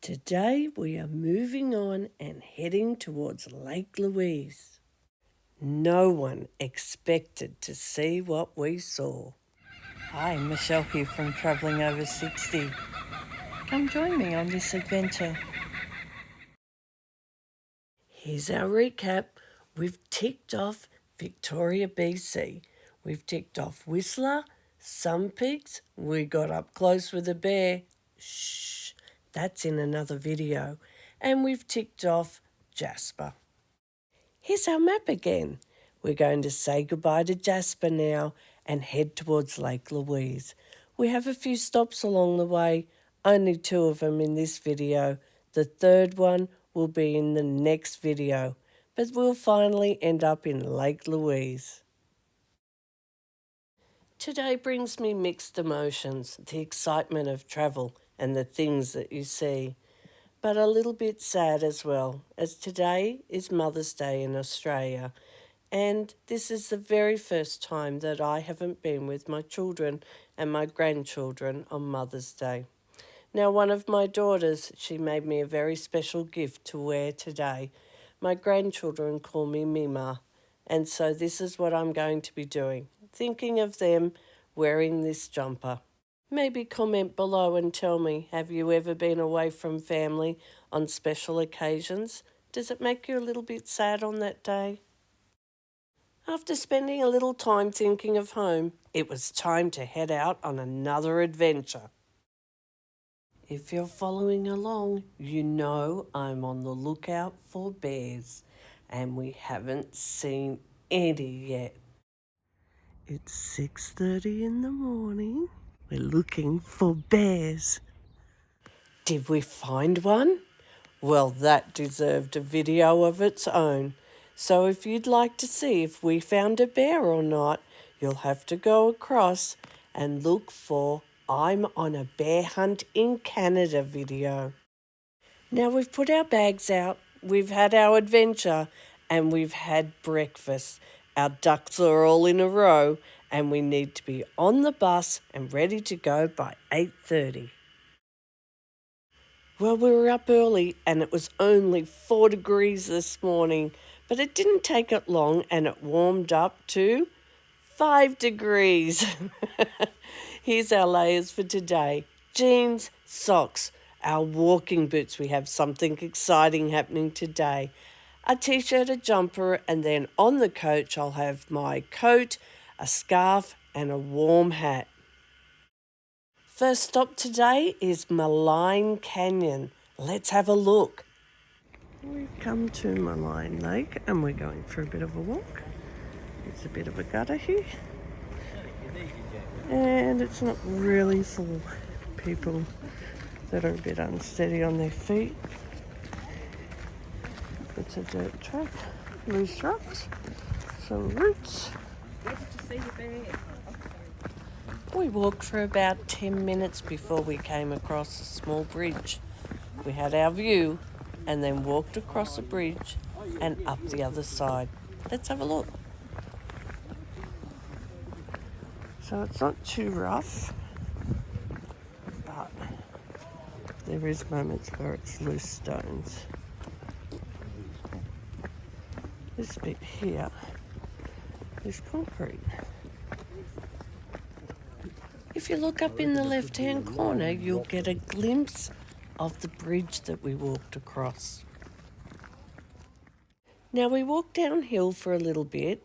Today we are moving on and heading towards Lake Louise. No one expected to see what we saw. Hi, Michelle here from Travelling Over 60. Come join me on this adventure. Here's our recap. We've ticked off Victoria, BC. We've ticked off Whistler, Some Peaks. We got up close with a bear. Shh, that's in another video. And we've ticked off Jasper. Here's our map again. We're going to say goodbye to Jasper now and head towards Lake Louise. We have a few stops along the way, only 2 of them in this video. The third one will be in the next video, but we'll finally end up in Lake Louise. Today brings me mixed emotions, the excitement of travel and the things that you see, but a little bit sad as well, as today is Mother's Day in Australia, and this is the very first time that I haven't been with my children and my grandchildren on Mother's Day. Now, one of my daughters, she made me a very special gift to wear today. My grandchildren call me Mima, and so this is what I'm going to be doing, thinking of them wearing this jumper. Maybe comment below and tell me, have you ever been away from family on special occasions? Does it make you a little bit sad on that day? After spending a little time thinking of home, it was time to head out on another adventure. If you're following along, you know I'm on the lookout for bears, and we haven't seen any yet. It's 6:30 in the morning. We're looking for bears. Did we find one? Well, that deserved a video of its own. So if you'd like to see if we found a bear or not, you'll have to go across and look for I'm on a bear hunt in Canada video. Now we've put our bags out, we've had our adventure, and we've had breakfast. Our ducks are all in a row, and we need to be on the bus and ready to go by 8:30. Well, we were up early and it was only 4 degrees this morning, but it didn't take it long and it warmed up to 5 degrees. Here's our layers for today. Jeans, socks, our walking boots. We have something exciting happening today. A t-shirt, a jumper, and then on the coach I'll have my coat, a scarf, and a warm hat. First stop today is Maligne Canyon. Let's have a look. We've come to Maligne Lake and we're going for a bit of a walk. It's a bit of a gutter here. And it's not really for people that are a bit unsteady on their feet. It's a dirt track, loose rocks, some roots. Where did you see the bear? We walked for about 10 minutes before we came across a small bridge. We had our view and then walked across the bridge and up the other side. Let's have a look. So it's not too rough, but there is moments where it's loose stones. This bit here is concrete. If you look up in the left-hand corner, you'll get a glimpse of the bridge that we walked across. Now we walked downhill for a little bit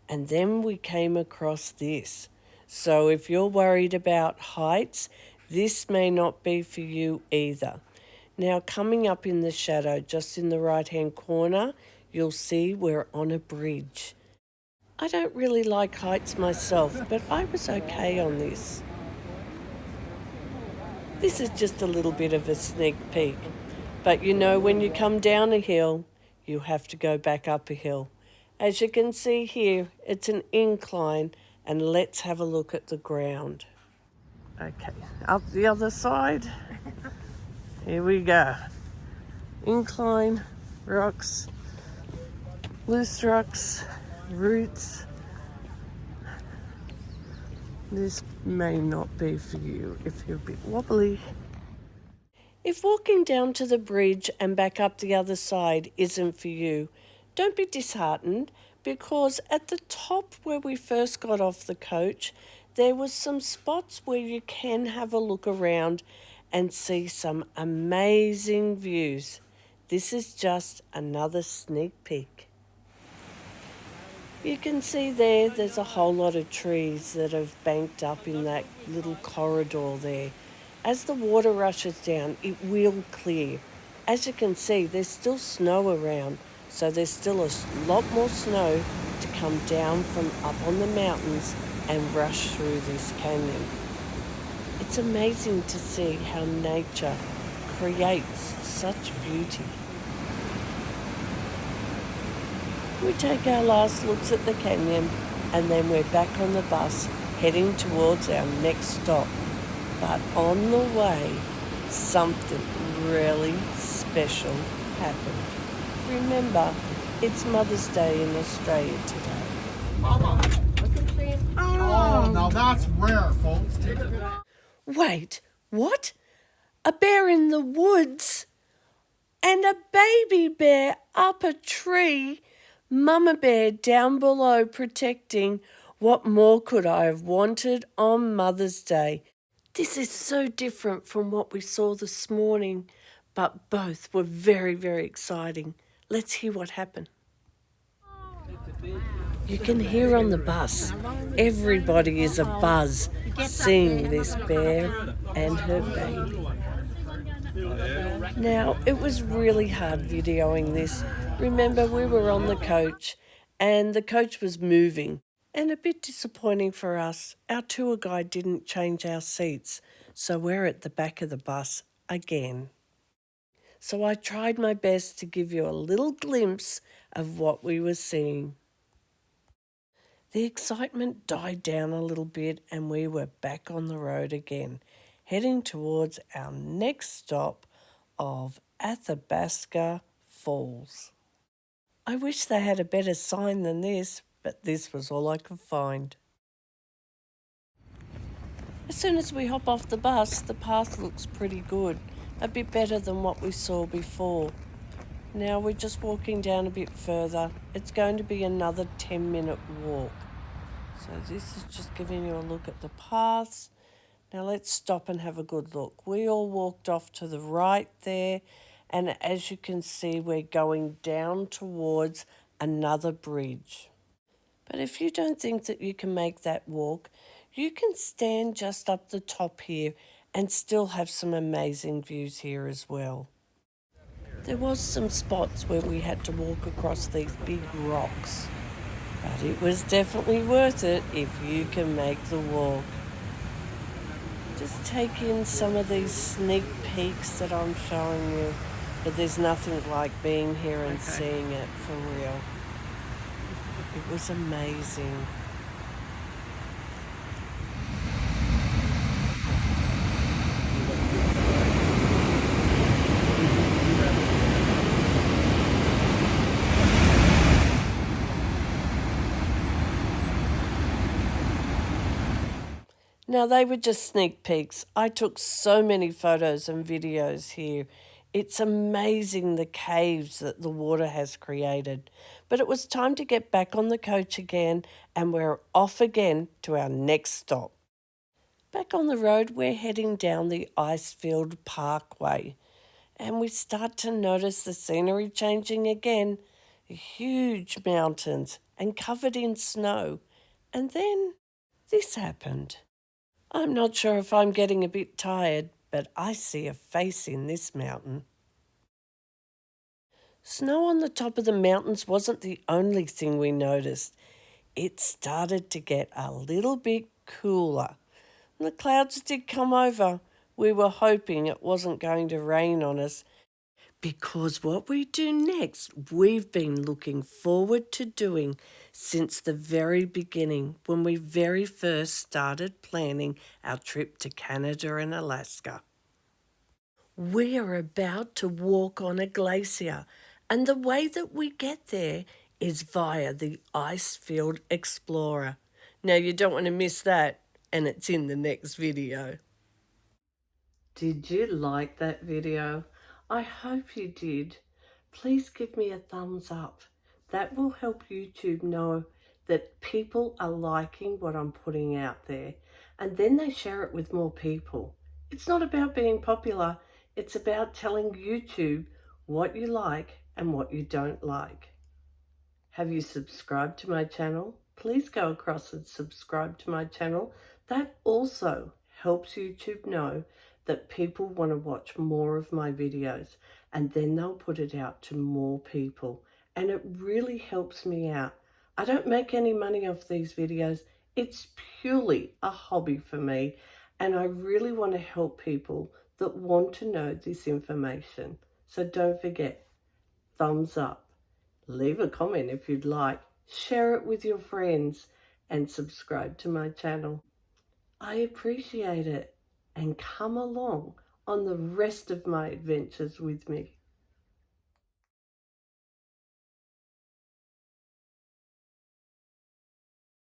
and then we came across this. So if you're worried about heights, this may not be for you either. Now coming up in the shadow, just in the right-hand corner, you'll see we're on a bridge. I don't really like heights myself, but I was okay on this. This is just a little bit of a sneak peek. But you know, when you come down a hill, you have to go back up a hill. As you can see here, it's an incline, and let's have a look at the ground. Okay, up the other side. Here we go. Incline, rocks, loose rocks, roots. This may not be for you if you're a bit wobbly. If walking down to the bridge and back up the other side isn't for you, don't be disheartened, because at the top where we first got off the coach, there was some spots where you can have a look around and see some amazing views. This is just another sneak peek. You can see there's a whole lot of trees that have banked up in that little corridor there. As the water rushes down, it will clear. As you can see, there's still snow around, so there's still a lot more snow to come down from up on the mountains and rush through this canyon. It's amazing to see how nature creates such beauty. We take our last looks at the canyon and then we're back on the bus heading towards our next stop. But on the way, something really special happened. Remember, it's Mother's Day in Australia today. Oh, now that's rare, folks. Wait, what? A bear in the woods? And a baby bear up a tree? Mama bear down below protecting. What more could I have wanted on Mother's Day? This is so different from what we saw this morning, but both were very, very exciting. Let's hear what happened. You can hear on the bus, everybody is abuzz seeing this bear and her baby. Now, it was really hard videoing this. Remember, we were on the coach and the coach was moving. And a bit disappointing for us, our tour guide didn't change our seats, so we're at the back of the bus again. So I tried my best to give you a little glimpse of what we were seeing. The excitement died down a little bit and we were back on the road again, heading towards our next stop of Atherbasca Falls. I wish they had a better sign than this, but this was all I could find. As soon as we hop off the bus, the path looks pretty good, a bit better than what we saw before. Now we're just walking down a bit further. It's going to be another 10-minute walk. So this is just giving you a look at the paths. Now let's stop and have a good look. We all walked off to the right there, and as you can see, we're going down towards another bridge. But if you don't think that you can make that walk, you can stand just up the top here and still have some amazing views here as well. There was some spots where we had to walk across these big rocks, but it was definitely worth it if you can make the walk. Just take in some of these sneak peeks that I'm showing you, but there's nothing like being here and seeing it for real. It was amazing. Now, they were just sneak peeks. I took so many photos and videos here. It's amazing the caves that the water has created. But it was time to get back on the coach again, and we're off again to our next stop. Back on the road, we're heading down the Icefield Parkway, and we start to notice the scenery changing again. Huge mountains and covered in snow. And then this happened. I'm not sure if I'm getting a bit tired, but I see a face in this mountain. Snow on the top of the mountains wasn't the only thing we noticed. It started to get a little bit cooler. The clouds did come over. We were hoping it wasn't going to rain on us, because what we do next, we've been looking forward to doing since the very beginning, when we very first started planning our trip to Canada and Alaska. We are about to walk on a glacier, and the way that we get there is via the Icefield Explorer. Now, you don't want to miss that, and it's in the next video. Did you like that video? I hope you did. Please give me a thumbs up. That will help YouTube know that people are liking what I'm putting out there, and then they share it with more people. It's not about being popular, it's about telling YouTube what you like and what you don't like. Have you subscribed to my channel? Please go across and subscribe to my channel. That also helps YouTube know that people want to watch more of my videos, and then they'll put it out to more people, and it really helps me out. I don't make any money off these videos. It's purely a hobby for me, and I really want to help people that want to know this information. So don't forget, thumbs up. Leave a comment if you'd like, share it with your friends, and subscribe to my channel. I appreciate it, and come along on the rest of my adventures with me.